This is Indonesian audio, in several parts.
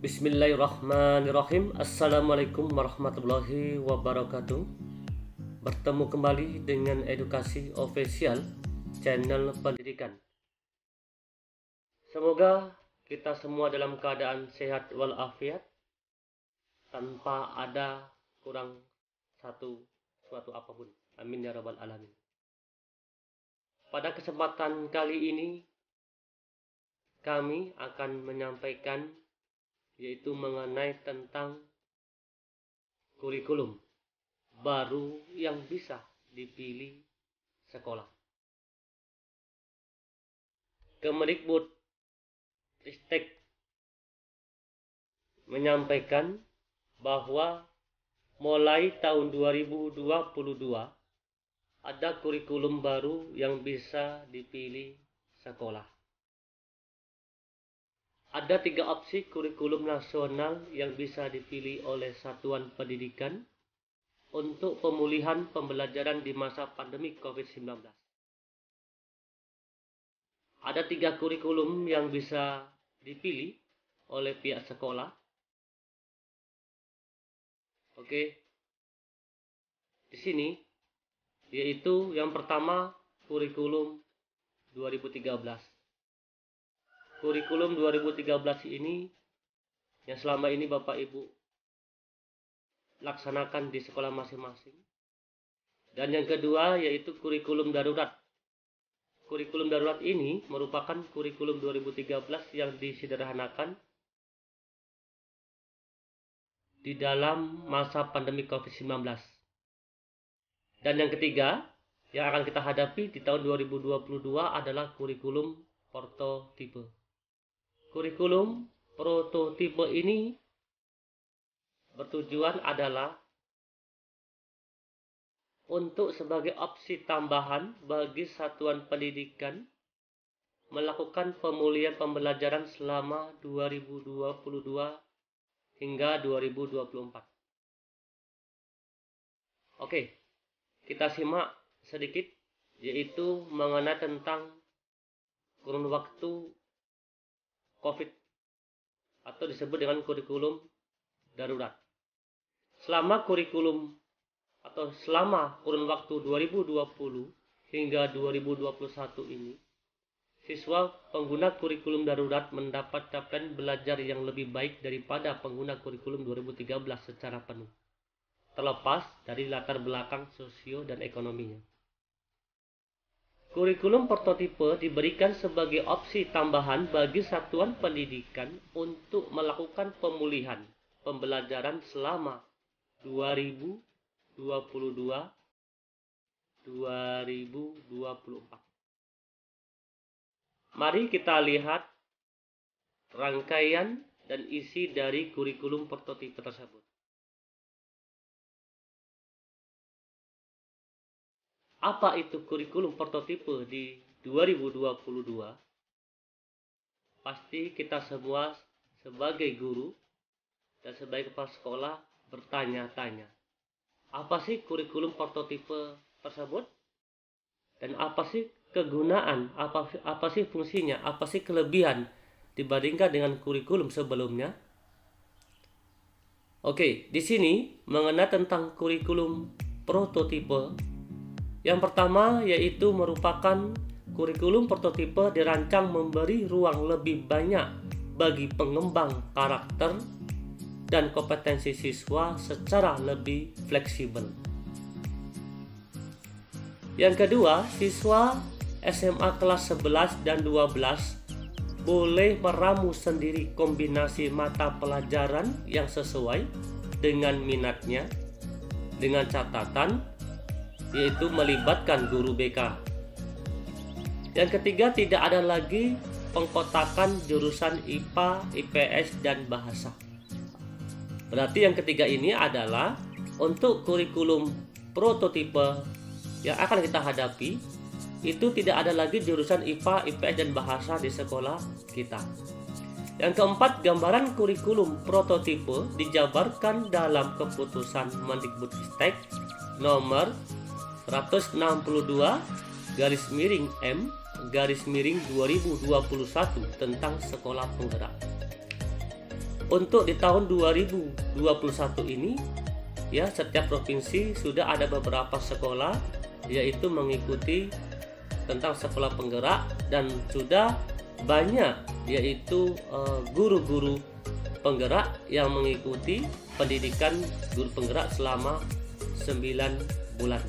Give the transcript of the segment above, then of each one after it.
Bismillahirrahmanirrahim. Assalamualaikum warahmatullahi wabarakatuh. Bertemu kembali dengan Edukasi Official, channel pendidikan. Semoga kita semua dalam keadaan sehat walafiat, tanpa ada kurang suatu apapun. Amin ya rabbal alamin. Pada kesempatan kali ini kami akan menyampaikan yaitu mengenai tentang kurikulum baru yang bisa dipilih sekolah. Kemendikbudristek menyampaikan bahwa mulai tahun 2022 ada kurikulum baru yang bisa dipilih sekolah. Ada 3 opsi kurikulum nasional yang bisa dipilih oleh satuan pendidikan untuk pemulihan pembelajaran di masa pandemi COVID-19. Ada 3 kurikulum yang bisa dipilih oleh pihak sekolah. Oke. Di sini yaitu yang pertama kurikulum 2013. Kurikulum 2013 ini yang selama ini Bapak Ibu laksanakan di sekolah masing-masing. Dan yang kedua yaitu kurikulum darurat. Kurikulum darurat ini merupakan kurikulum 2013 yang disederhanakan di dalam masa pandemi COVID-19. Dan yang ketiga yang akan kita hadapi di tahun 2022 adalah kurikulum prototipe. Kurikulum prototipe ini bertujuan adalah untuk sebagai opsi tambahan bagi satuan pendidikan melakukan pemulihan pembelajaran selama 2022 hingga 2024. Oke, kita simak sedikit yaitu mengenai tentang kurun waktu COVID atau disebut dengan kurikulum darurat. Selama kurun waktu 2020 hingga 2021 ini, siswa pengguna kurikulum darurat mendapat capaian belajar yang lebih baik daripada pengguna kurikulum 2013 secara penuh, terlepas dari latar belakang sosio dan ekonominya. Kurikulum prototipe diberikan sebagai opsi tambahan bagi satuan pendidikan untuk melakukan pemulihan pembelajaran selama 2022-2024. Mari kita lihat rangkaian dan isi dari kurikulum prototipe tersebut. Apa itu kurikulum prototipe di 2022? Pasti kita semua sebagai guru dan sebagai kepala sekolah bertanya-tanya. Apa sih kurikulum prototipe tersebut? Dan apa sih kegunaan? Apa sih fungsinya? Apa sih kelebihan dibandingkan dengan kurikulum sebelumnya? Oke, di sini mengenai tentang kurikulum prototipe. Yang pertama yaitu merupakan kurikulum prototipe dirancang memberi ruang lebih banyak bagi pengembang karakter dan kompetensi siswa secara lebih fleksibel. Yang kedua, siswa SMA kelas 11 dan 12 boleh meramu sendiri kombinasi mata pelajaran yang sesuai dengan minatnya dengan catatan yaitu melibatkan guru BK. Yang ketiga, tidak ada lagi pengkotakan jurusan IPA, IPS, dan bahasa. Berarti yang ketiga ini adalah untuk kurikulum prototipe yang akan kita hadapi, itu tidak ada lagi jurusan IPA, IPS, dan bahasa di sekolah kita. Yang keempat, gambaran kurikulum prototipe dijabarkan dalam keputusan Mendikbudristek nomor 162/M/2021 tentang sekolah penggerak. untuk di tahun 2021 ini ya, setiap provinsi sudah ada beberapa sekolah yaitu mengikuti tentang sekolah penggerak, dan sudah banyak yaitu guru-guru penggerak yang mengikuti pendidikan guru penggerak selama 9 bulan.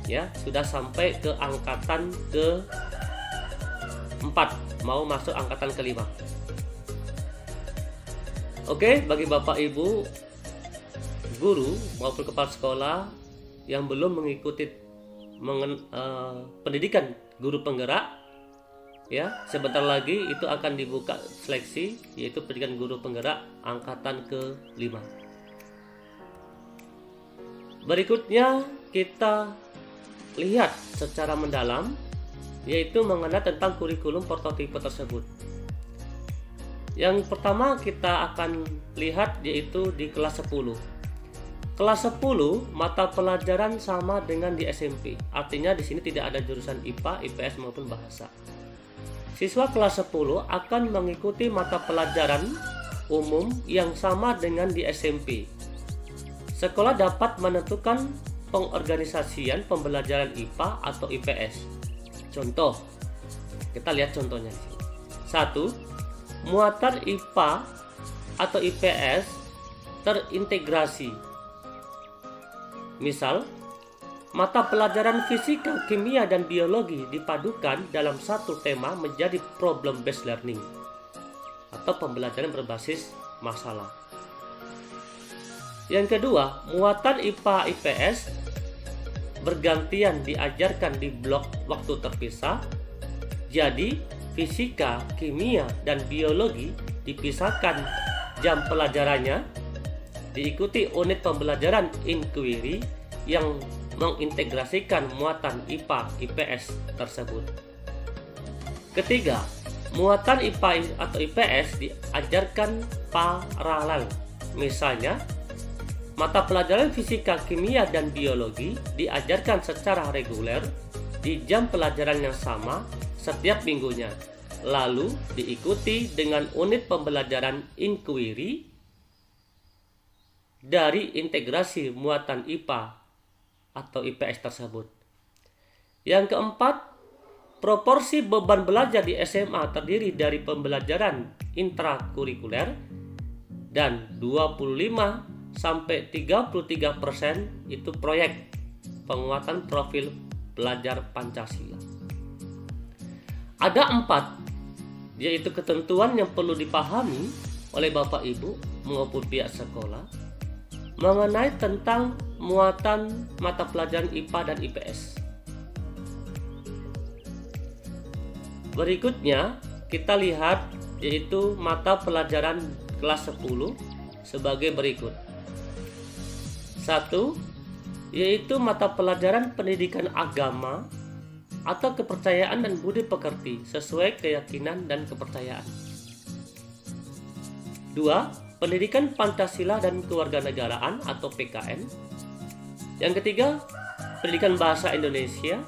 Ya, sudah sampai ke angkatan ke-4, mau masuk angkatan ke-5. Oke, bagi Bapak Ibu guru maupun kepala sekolah yang belum mengikuti pendidikan guru penggerak, ya, sebentar lagi itu akan dibuka seleksi, yaitu pendidikan guru penggerak angkatan ke-5. Berikutnya kita lihat secara mendalam, yaitu mengenai tentang kurikulum prototipe tersebut. Yang pertama kita akan lihat yaitu di kelas 10. Kelas 10 mata pelajaran sama dengan di SMP. Artinya di sini tidak ada jurusan IPA, IPS maupun bahasa. Siswa kelas 10 akan mengikuti mata pelajaran umum yang sama dengan di SMP. Sekolah dapat menentukan pengorganisasian pembelajaran IPA atau IPS. Contoh, kita lihat contohnya. 1. Muatan IPA atau IPS terintegrasi. Misal, mata pelajaran fisika, kimia, dan biologi dipadukan dalam satu tema menjadi problem based learning atau pembelajaran berbasis masalah. Yang kedua, muatan IPA IPS bergantian diajarkan di blok waktu terpisah. Jadi, fisika, kimia, dan biologi dipisahkan jam pelajarannya, diikuti unit pembelajaran inquiry yang mengintegrasikan muatan IPA IPS tersebut. Ketiga, muatan IPA atau IPS diajarkan paralel. Misalnya, mata pelajaran fisika, kimia, dan biologi diajarkan secara reguler di jam pelajaran yang sama setiap minggunya, lalu diikuti dengan unit pembelajaran inquiry dari integrasi muatan IPA atau IPS tersebut. Yang keempat, proporsi beban belajar di SMA terdiri dari pembelajaran intrakurikuler dan 25-33% itu proyek penguatan profil pelajar Pancasila. Ada 4, yaitu ketentuan yang perlu dipahami oleh Bapak Ibu maupun pihak sekolah mengenai tentang muatan mata pelajaran IPA dan IPS. Berikutnya kita lihat yaitu mata pelajaran kelas 10 sebagai berikut. 1. Yaitu mata pelajaran pendidikan agama atau kepercayaan dan budi pekerti sesuai keyakinan dan kepercayaan. 2. Pendidikan Pancasila dan Kewarganegaraan atau PKN. Yang ketiga, pendidikan bahasa Indonesia.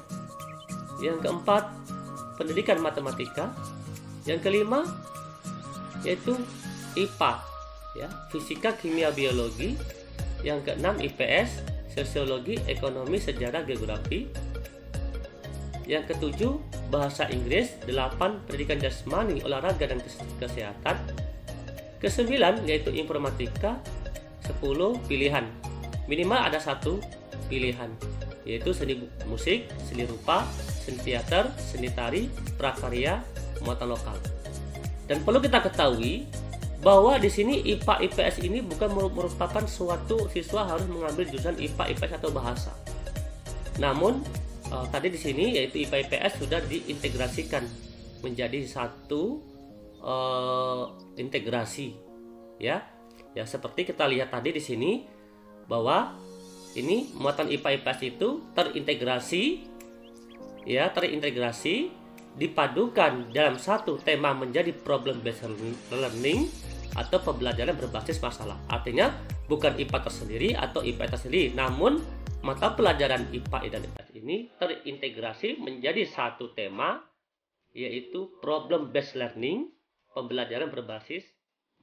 Yang keempat, pendidikan matematika. Yang kelima, yaitu IPA, ya, fisika, kimia, biologi. Yang keenam, IPS, sosiologi, ekonomi, sejarah, geografi. Yang ketujuh, bahasa Inggris. 8, pendidikan jasmani, olahraga, dan kesehatan. Ke-9 yaitu informatika. 10, pilihan. Minimal ada 1 pilihan, yaitu seni musik, seni rupa, seni teater, seni tari, prakarya, muatan lokal. Dan perlu kita ketahui bahwa di sini IPA IPS ini bukan merupakan suatu siswa harus mengambil jurusan IPA IPS atau bahasa. Namun tadi di sini yaitu IPA IPS sudah diintegrasikan menjadi satu integrasi, ya seperti kita lihat tadi di sini bahwa ini muatan IPA IPS itu terintegrasi dipadukan dalam satu tema menjadi problem based learning atau pembelajaran berbasis masalah. Artinya bukan IPA tersendiri atau IPS tersendiri, namun mata pelajaran IPA dan IPS ini terintegrasi menjadi satu tema, yaitu problem based learning, pembelajaran berbasis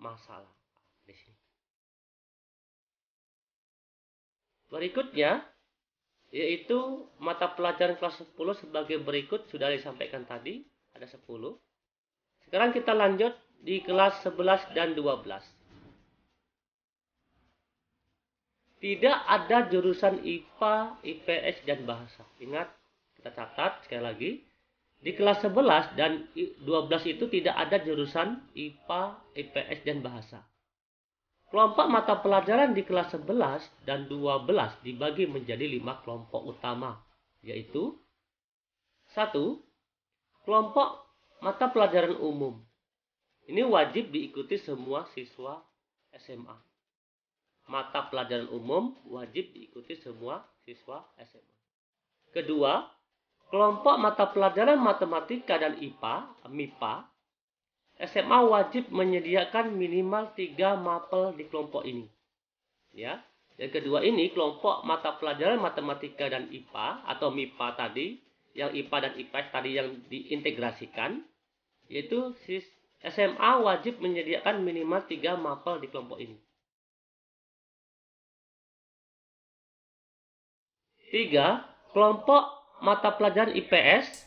masalah. Di sini. Berikutnya yaitu mata pelajaran kelas 10 sebagai berikut, sudah disampaikan tadi, ada 10. Sekarang kita lanjut di kelas 11 dan 12. Tidak ada jurusan IPA, IPS, dan bahasa. Ingat, kita catat sekali lagi. Di kelas 11 dan 12 itu tidak ada jurusan IPA, IPS, dan bahasa. Kelompok mata pelajaran di kelas 11 dan 12 dibagi menjadi 5 kelompok utama, yaitu 1. Kelompok mata pelajaran umum. Ini wajib diikuti semua siswa SMA. Mata pelajaran umum wajib diikuti semua siswa SMA. Kedua, kelompok mata pelajaran matematika dan IPA, MIPA, SMA wajib menyediakan minimal 3 mapel di kelompok ini. Ya. Yang kedua ini, kelompok mata pelajaran matematika dan IPA atau MIPA tadi, yang IPA dan IPS tadi yang diintegrasikan, yaitu SMA wajib menyediakan minimal 3 mapel di kelompok ini. 3. Kelompok mata pelajaran IPS,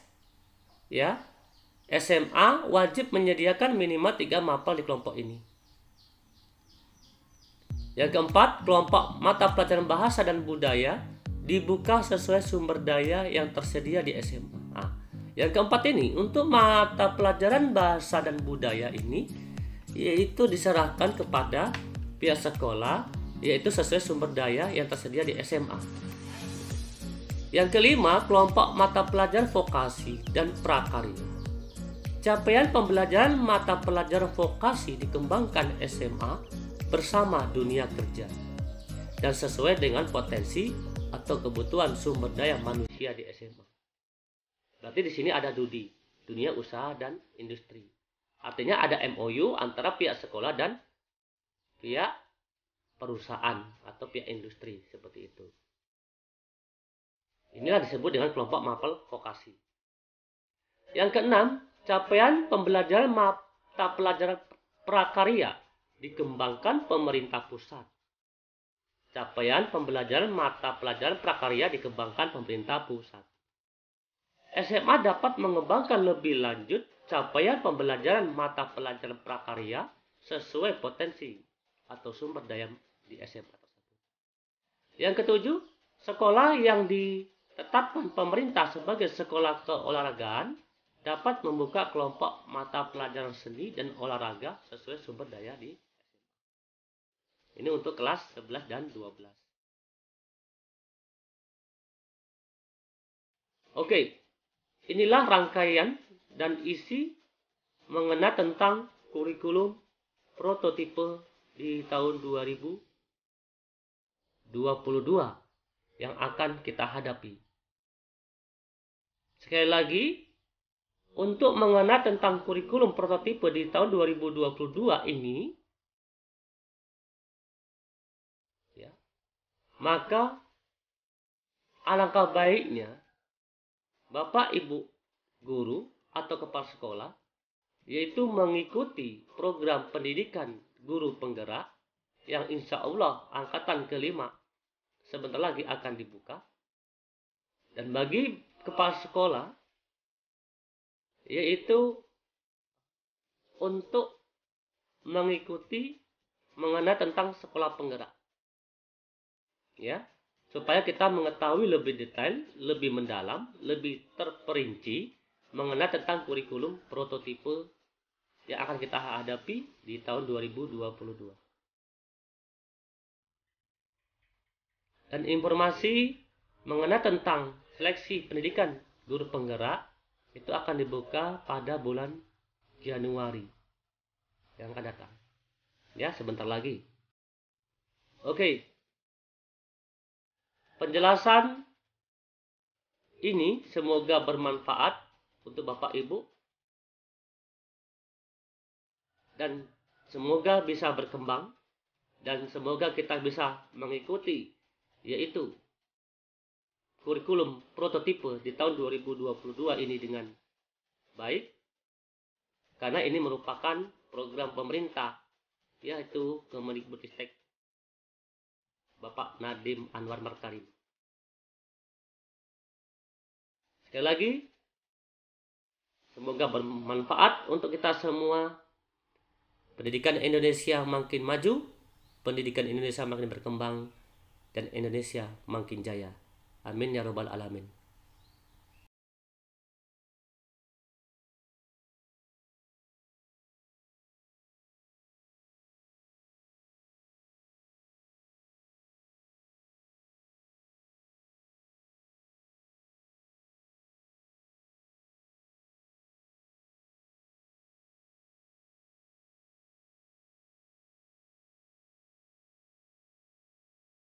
ya, SMA wajib menyediakan minimal 3 mapel di kelompok ini. Yang keempat, kelompok mata pelajaran bahasa dan budaya dibuka sesuai sumber daya yang tersedia di SMA. Nah, yang keempat ini, untuk mata pelajaran bahasa dan budaya ini, yaitu diserahkan kepada pihak sekolah, yaitu sesuai sumber daya yang tersedia di SMA. Yang kelima, kelompok mata pelajaran vokasi dan prakarya. Capaian pembelajaran mata pelajaran vokasi dikembangkan SMA bersama dunia kerja dan sesuai dengan potensi atau kebutuhan sumber daya manusia di SMA. Berarti di sini ada DUDI, dunia usaha dan industri. Artinya ada MOU antara pihak sekolah dan pihak perusahaan atau pihak industri, seperti itu. Inilah disebut dengan kelompok mapel vokasi. Yang keenam, capaian pembelajaran mata pelajaran prakarya dikembangkan pemerintah pusat. Capaian pembelajaran mata pelajaran prakarya dikembangkan pemerintah pusat. SMA dapat mengembangkan lebih lanjut capaian pembelajaran mata pelajaran prakarya sesuai potensi atau sumber daya di SMA tersebut. Yang ketujuh, sekolah yang ditetapkan pemerintah sebagai sekolah keolahragaan dapat membuka kelompok mata pelajaran seni dan olahraga sesuai sumber daya di SMA. Ini untuk kelas 11 dan 12. Oke, inilah rangkaian dan isi mengenai tentang kurikulum prototipe di tahun 2022 yang akan kita hadapi. Sekali lagi, untuk mengenai tentang kurikulum prototipe di tahun 2022 ini, ya, maka alangkah baiknya Bapak Ibu guru atau kepala sekolah yaitu mengikuti program pendidikan guru penggerak yang insya Allah angkatan kelima sebentar lagi akan dibuka. Dan bagi kepala sekolah yaitu untuk mengikuti mengenai tentang sekolah penggerak, ya, supaya kita mengetahui lebih detail, lebih mendalam, lebih terperinci mengenai tentang kurikulum prototipe yang akan kita hadapi di tahun 2022. Dan informasi mengenai tentang seleksi pendidikan guru penggerak itu akan dibuka pada bulan Januari yang akan datang. Ya, sebentar lagi. Oke. Penjelasan ini semoga bermanfaat untuk Bapak Ibu dan semoga bisa berkembang dan semoga kita bisa mengikuti yaitu kurikulum prototipe di tahun 2022 ini dengan baik, karena ini merupakan program pemerintah yaitu Kemendikbudristek Bapak Nadiem Anwar Makarim. Sekali lagi, semoga bermanfaat untuk kita semua. Pendidikan Indonesia makin maju, pendidikan Indonesia makin berkembang, dan Indonesia makin jaya. Amin ya robbal alamin.